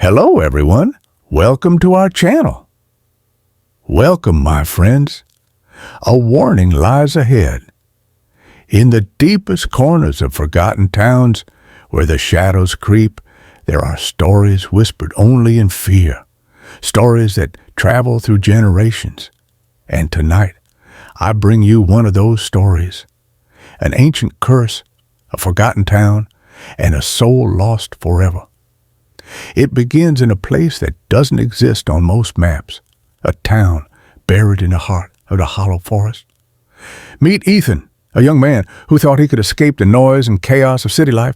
Hello, everyone. Welcome to our channel. Welcome, my friends. A warning lies ahead. In the deepest corners of forgotten towns, where the shadows creep, there are stories whispered only in fear, stories that travel through generations. And tonight, I bring you one of those stories, an ancient curse, a forgotten town, and a soul lost forever. It begins in a place that doesn't exist on most maps, a town buried in the heart of the hollow forest. Meet Ethan, a young man who thought he could escape the noise and chaos of city life.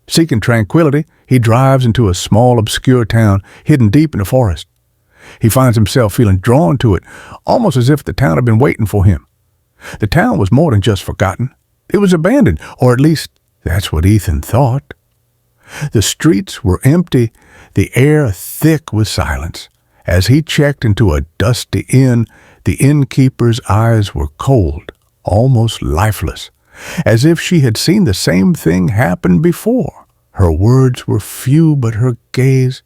Seeking tranquility, he drives into a small, obscure town hidden deep in the forest. He finds himself feeling drawn to it, almost as if the town had been waiting for him. The town was more than just forgotten. It was abandoned, or at least that's what Ethan thought. The streets were empty, the air thick with silence. As he checked into a dusty inn, the innkeeper's eyes were cold, almost lifeless, as if she had seen the same thing happen before. Her words were few, but her gaze,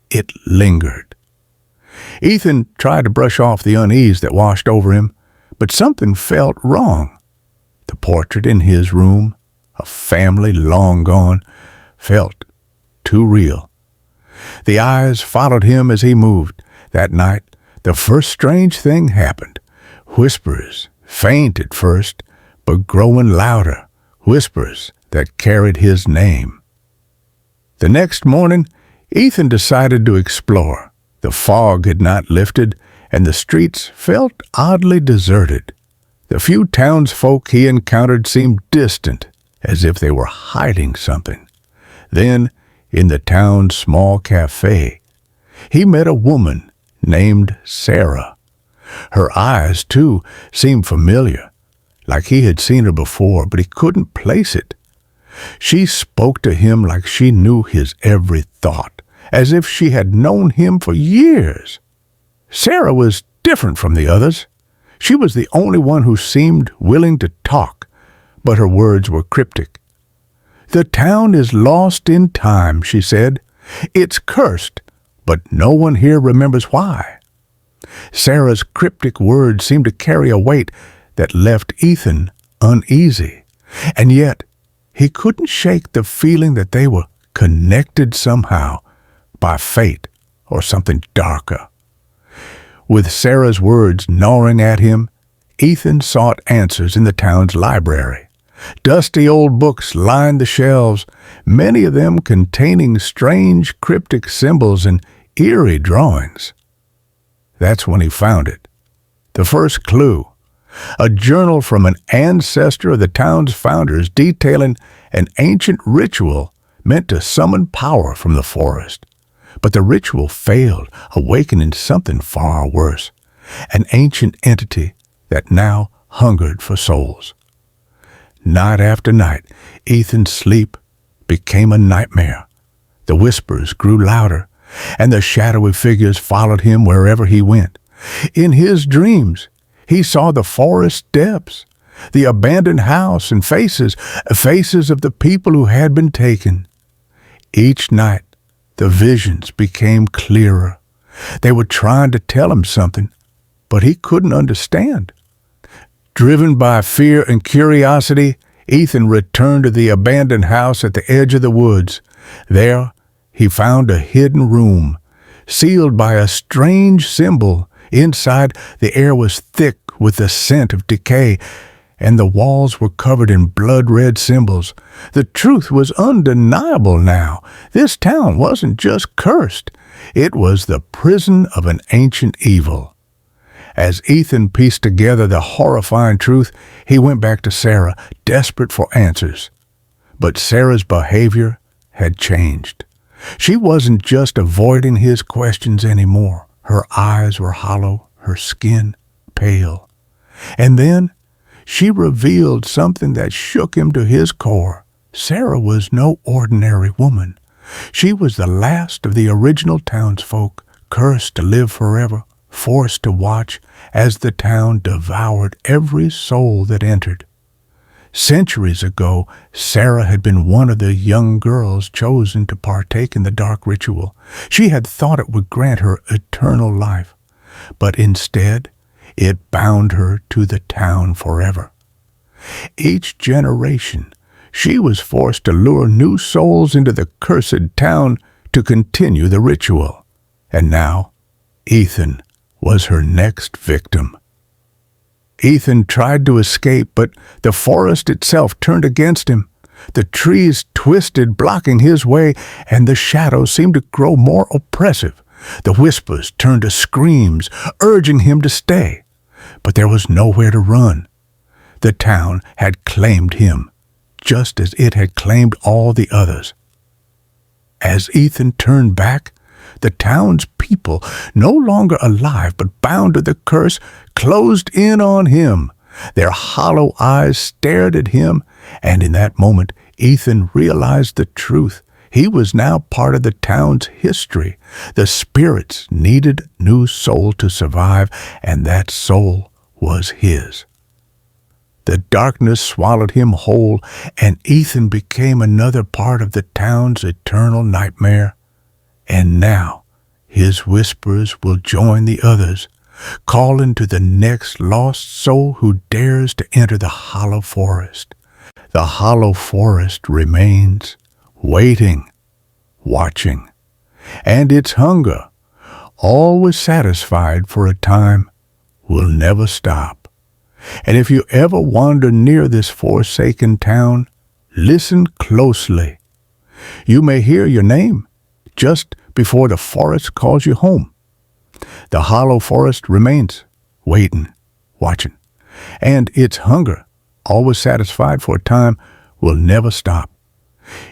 it lingered. Ethan tried to brush off the unease that washed over him, but something felt wrong. The portrait in his room, a family long gone, felt too real. The eyes followed him as he moved. That night, the first strange thing happened. Whispers, faint at first, but growing louder, whispers that carried his name. The next morning, Ethan decided to explore. The fog had not lifted, and the streets felt oddly deserted. The few townsfolk he encountered seemed distant, as if they were hiding something. Then, in the town's small cafe, he met a woman named Sarah. Her eyes, too, seemed familiar, like he had seen her before, but he couldn't place it. She spoke to him like she knew his every thought, as if she had known him for years. Sarah was different from the others. She was the only one who seemed willing to talk, but her words were cryptic. "The town is lost in time," she said. "It's cursed, but no one here remembers why." Sarah's cryptic words seemed to carry a weight that left Ethan uneasy, and yet he couldn't shake the feeling that they were connected somehow by fate or something darker. With Sarah's words gnawing at him, Ethan sought answers in the town's library. Dusty old books lined the shelves, many of them containing strange cryptic symbols and eerie drawings. That's when he found it. The first clue, a journal from an ancestor of the town's founders detailing an ancient ritual meant to summon power from the forest. But the ritual failed, awakening something far worse, an ancient entity that now hungered for souls. Night after night, Ethan's sleep became a nightmare. The whispers grew louder, and the shadowy figures followed him wherever he went. In his dreams, he saw the forest depths, the abandoned house, and faces of the people who had been taken. Each night, the visions became clearer. They were trying to tell him something, but he couldn't understand. Driven by fear and curiosity, Ethan returned to the abandoned house at the edge of the woods. There, he found a hidden room, sealed by a strange symbol. Inside, the air was thick with the scent of decay, and the walls were covered in blood-red symbols. The truth was undeniable now. This town wasn't just cursed. It was the prison of an ancient evil. As Ethan pieced together the horrifying truth, he went back to Sarah, desperate for answers. But Sarah's behavior had changed. She wasn't just avoiding his questions anymore. Her eyes were hollow, her skin pale. And then she revealed something that shook him to his core. Sarah was no ordinary woman. She was the last of the original townsfolk, cursed to live forever, forced to watch as the town devoured every soul that entered. Centuries ago, Sarah had been one of the young girls chosen to partake in the dark ritual. She had thought it would grant her eternal life, but instead, it bound her to the town forever. Each generation, she was forced to lure new souls into the cursed town to continue the ritual. And now, Ethan was her next victim. Ethan tried to escape, but the forest itself turned against him. The trees twisted, blocking his way, and the shadows seemed to grow more oppressive. The whispers turned to screams, urging him to stay. But there was nowhere to run. The town had claimed him, just as it had claimed all the others. As Ethan turned back, the town's people, no longer alive but bound to the curse, closed in on him. Their hollow eyes stared at him, and in that moment Ethan realized the truth. He was now part of the town's history. The spirits needed new soul to survive, and that soul was his. The darkness swallowed him whole, and Ethan became another part of the town's eternal nightmare. And now his whispers will join the others, calling to the next lost soul who dares to enter the hollow forest. The hollow forest remains, waiting, watching, and its hunger, always satisfied for a time, will never stop. And if you ever wander near this forsaken town, listen closely. You may hear your name just before the forest calls you home. The hollow forest remains, waiting, watching, and its hunger, always satisfied for a time, will never stop.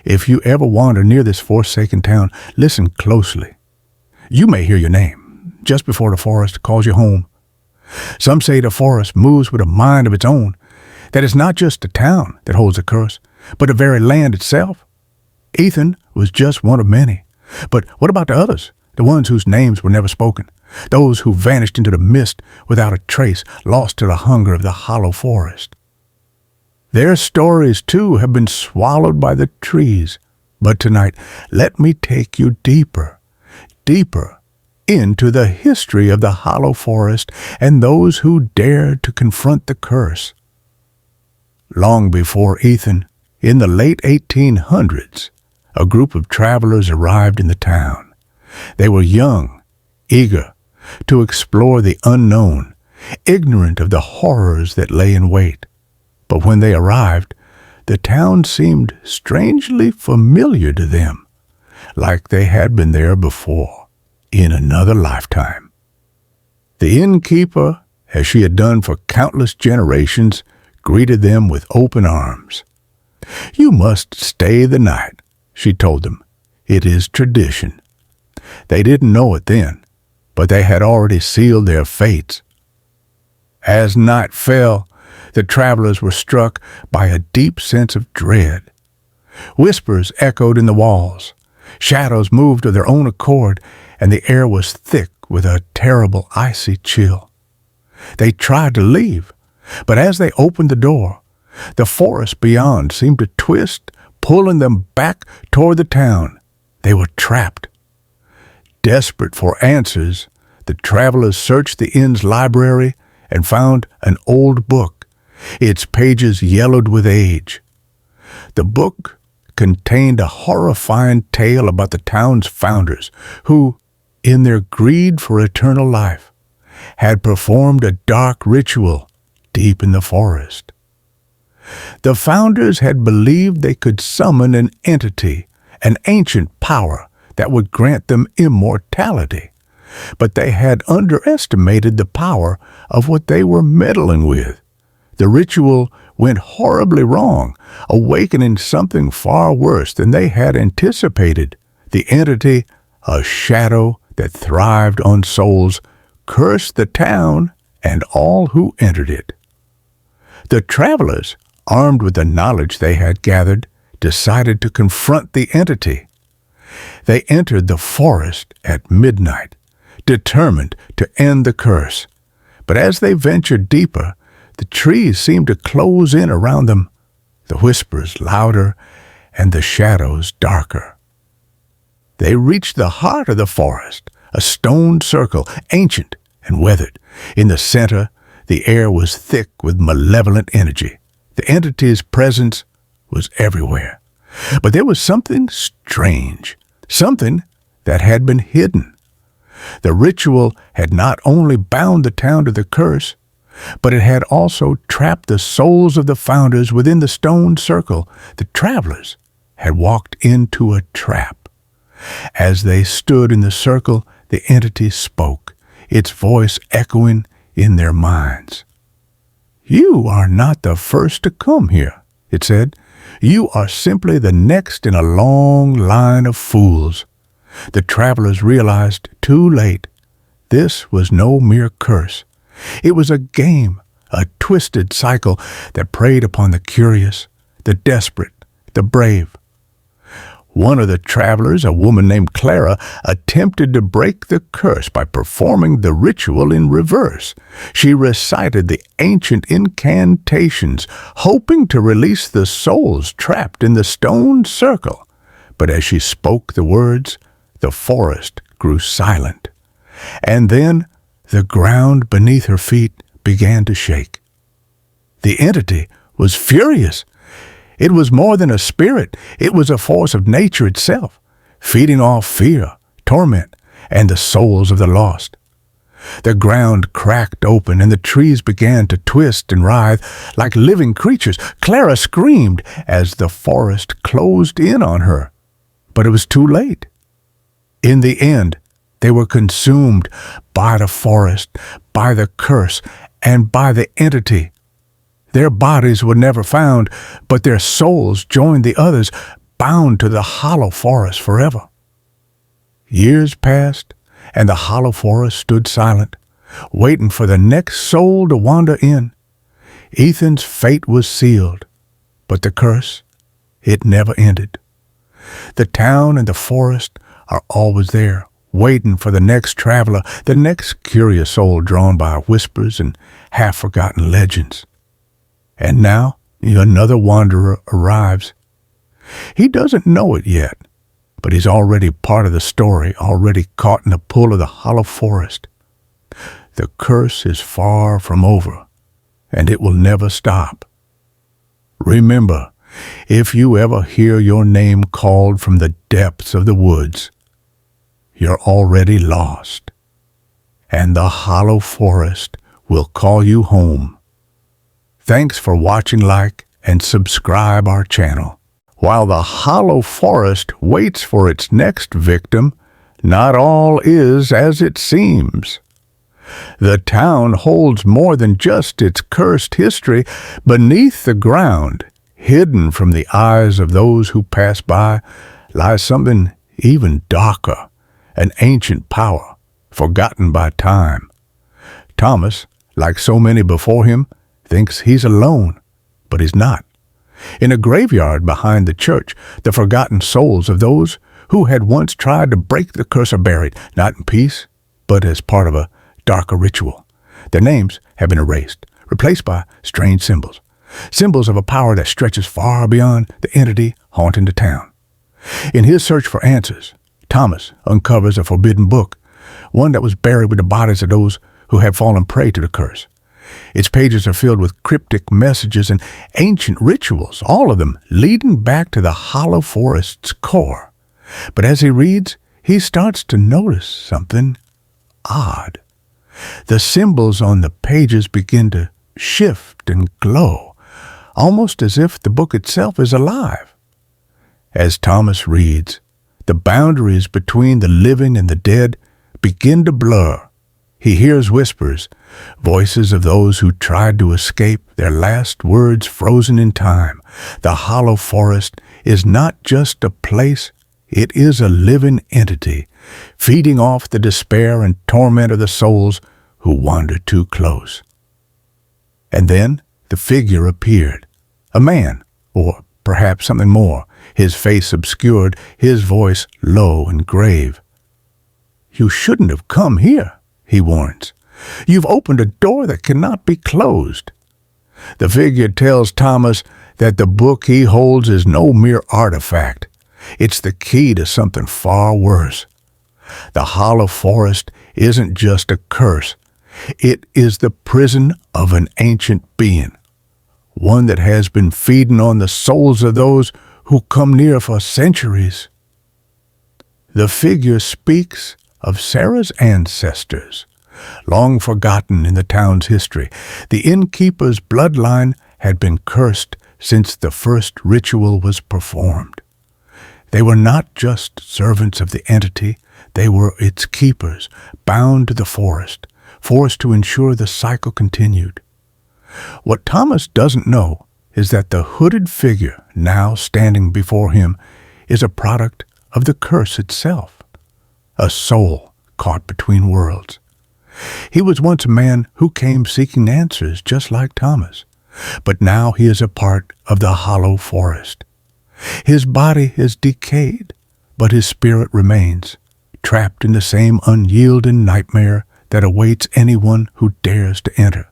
If you ever wander near this forsaken town, listen closely. You may hear your name just before the forest calls you home. Some say the forest moves with a mind of its own, that it's not just the town that holds a curse, but the very land itself. Ethan was just one of many. But what about the others, the ones whose names were never spoken, those who vanished into the mist without a trace, lost to the hunger of the hollow forest? Their stories, too, have been swallowed by the trees. But tonight, let me take you deeper, deeper into the history of the hollow forest and those who dared to confront the curse. Long before Ethan, in the late 1800s, a group of travelers arrived in the town. They were young, eager to explore the unknown, ignorant of the horrors that lay in wait. But when they arrived, the town seemed strangely familiar to them, like they had been there before, in another lifetime. The innkeeper, as she had done for countless generations, greeted them with open arms. "You must stay the night," she told them. "It is tradition." They didn't know it then, but they had already sealed their fates. As night fell, the travelers were struck by a deep sense of dread. Whispers echoed in the walls. Shadows moved of their own accord, and the air was thick with a terrible icy chill. They tried to leave, but as they opened the door, the forest beyond seemed to twist, pulling them back toward the town. They were trapped. Desperate for answers, the travelers searched the inn's library and found an old book, its pages yellowed with age. The book contained a horrifying tale about the town's founders who, in their greed for eternal life, had performed a dark ritual deep in the forest. The founders had believed they could summon an entity, an ancient power that would grant them immortality, but they had underestimated the power of what they were meddling with. The ritual went horribly wrong, awakening something far worse than they had anticipated. The entity, a shadow that thrived on souls, cursed the town and all who entered it. The travelers, armed with the knowledge they had gathered, decided to confront the entity. They entered the forest at midnight, determined to end the curse. But as they ventured deeper, the trees seemed to close in around them, the whispers louder and the shadows darker. They reached the heart of the forest, a stone circle, ancient and weathered. In the center, the air was thick with malevolent energy. The entity's presence was everywhere. But there was something strange, something that had been hidden. The ritual had not only bound the town to the curse, but it had also trapped the souls of the founders within the stone circle. The travelers had walked into a trap. As they stood in the circle, the entity spoke, its voice echoing in their minds. "You are not the first to come here," it said. "You are simply the next in a long line of fools." The travelers realized too late this was no mere curse. It was a game, a twisted cycle that preyed upon the curious, the desperate, the brave. One of the travelers, a woman named Clara, attempted to break the curse by performing the ritual in reverse. She recited the ancient incantations, hoping to release the souls trapped in the stone circle. But as she spoke the words, the forest grew silent. And then the ground beneath her feet began to shake. The entity was furious. It was more than a spirit. It was a force of nature itself, feeding off fear, torment, and the souls of the lost. The ground cracked open, and the trees began to twist and writhe like living creatures. Clara screamed as the forest closed in on her. But it was too late. In the end, they were consumed by the forest, by the curse, and by the entity. Their bodies were never found, but their souls joined the others, bound to the hollow forest forever. Years passed, and the hollow forest stood silent, waiting for the next soul to wander in. Ethan's fate was sealed, but the curse, it never ended. The town and the forest are always there, waiting for the next traveler, the next curious soul drawn by whispers and half-forgotten legends. And now another wanderer arrives. He doesn't know it yet, but he's already part of the story, already caught in the pull of the hollow forest. The curse is far from over, and it will never stop. Remember, if you ever hear your name called from the depths of the woods, you're already lost, and the hollow forest will call you home. Thanks for watching, like, and subscribe our channel. While the hollow forest waits for its next victim, not all is as it seems. The town holds more than just its cursed history. Beneath the ground, hidden from the eyes of those who pass by, lies something even darker, an ancient power, forgotten by time. Thomas, like so many before him, thinks he's alone, but he's not. In a graveyard behind the church, the forgotten souls of those who had once tried to break the curse are buried, not in peace, but as part of a darker ritual. Their names have been erased, replaced by strange symbols, symbols of a power that stretches far beyond the entity haunting the town. In his search for answers, Thomas uncovers a forbidden book, one that was buried with the bodies of those who had fallen prey to the curse. Its pages are filled with cryptic messages and ancient rituals, all of them leading back to the hollow forest's core. But as he reads, he starts to notice something odd. The symbols on the pages begin to shift and glow, almost as if the book itself is alive. As Thomas reads, the boundaries between the living and the dead begin to blur. He hears whispers, voices of those who tried to escape, their last words frozen in time. The hollow forest is not just a place, it is a living entity, feeding off the despair and torment of the souls who wander too close. And then the figure appeared, a man, or perhaps something more, his face obscured, his voice low and grave. "You shouldn't have come here," he warns. "You've opened a door that cannot be closed." The figure tells Thomas that the book he holds is no mere artifact. It's the key to something far worse. The hollow forest isn't just a curse. It is the prison of an ancient being, one that has been feeding on the souls of those who come near for centuries. The figure speaks of Sarah's ancestors, long forgotten in the town's history. The innkeeper's bloodline had been cursed since the first ritual was performed. They were not just servants of the entity, they were its keepers, bound to the forest, forced to ensure the cycle continued. What Thomas doesn't know is that the hooded figure now standing before him is a product of the curse itself, a soul caught between worlds. He was once a man who came seeking answers just like Thomas, but now he is a part of the hollow forest. His body is decayed, but his spirit remains, trapped in the same unyielding nightmare that awaits anyone who dares to enter.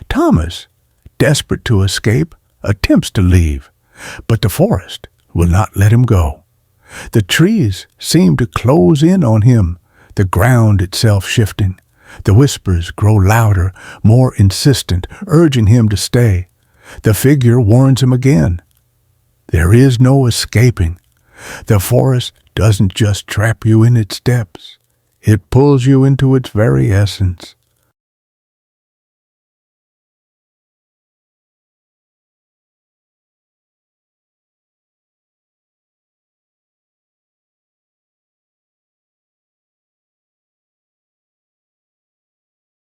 Thomas, desperate to escape, attempts to leave, but the forest will not let him go. The trees seem to close in on him, the ground itself shifting. The whispers grow louder, more insistent, urging him to stay. The figure warns him again. There is no escaping. The forest doesn't just trap you in its depths. It pulls you into its very essence.